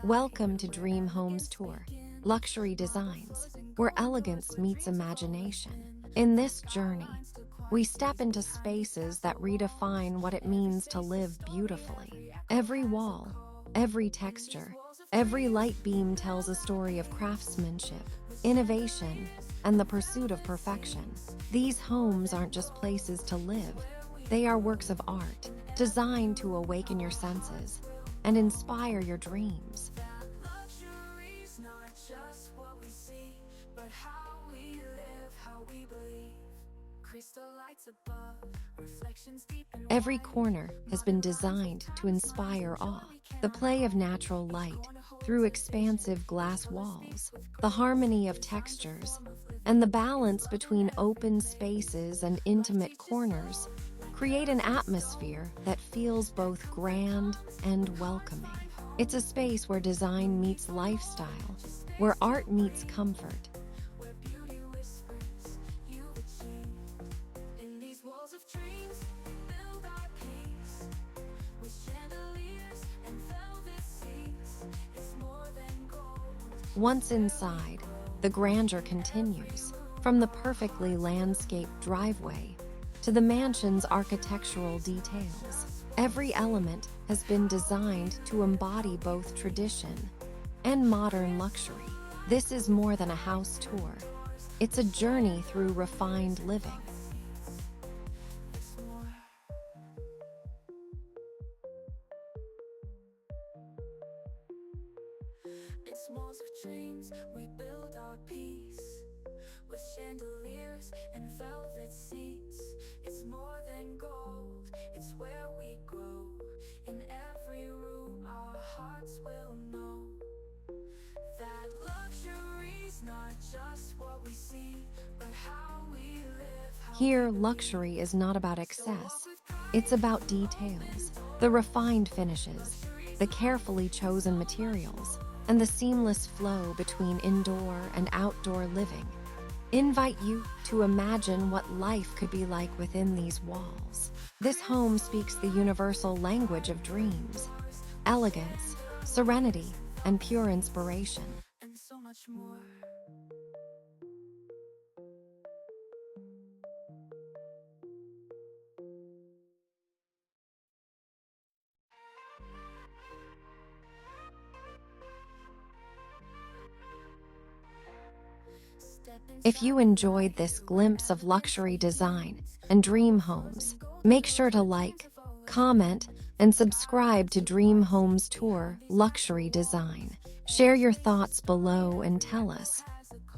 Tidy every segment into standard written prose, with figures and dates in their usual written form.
Welcome to Dream Homes Tour, luxury designs, where elegance meets imagination. In this journey, we step into spaces that redefine what it means to live beautifully. Every wall, every texture, every light beam tells a story of craftsmanship, innovation, and the pursuit of perfection. These homes aren't just places to live, they are works of art, designed to awaken your senses and inspire your dreams. Luxury's not just what we see, but how we live, how we believe. Crystal lights above, reflections deep and Every corner has been designed to inspire awe. The play of natural light through expansive glass walls, the harmony of textures, and the balance between open spaces and intimate corners create an atmosphere that feels both grand and welcoming. It's a space where design meets lifestyle, where art meets comfort. where beauty whispers, you achieve. In these walls of dreams, build our peace. With chandeliers and velvet seats, it's more than gold. Once inside, the grandeur continues, from the perfectly landscaped driveway to the mansion's architectural details. Every element has been designed to embody both tradition and modern luxury. This is more than a house tour. It's a journey through refined living. It's more. In walls of dreams, we build our peace. With chandeliers and velvet seats, it's more than gold, it's where we grow. In every room, our hearts will know that luxury's not just what we see, but how we live. Here, luxury is not about excess. It's about details, the refined finishes, the carefully chosen materials, and the seamless flow between indoor and outdoor living. Invite you to imagine what life could be like within these walls. This home speaks the universal language of dreams, elegance, serenity, and pure inspiration. And so much more. If you enjoyed this glimpse of luxury design and dream homes, make sure to like, comment, and subscribe to Dream Homes Tour Luxury Design. Share your thoughts below and tell us,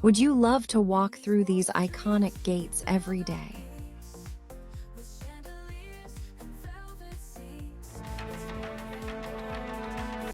would you love to walk through these iconic gates every day?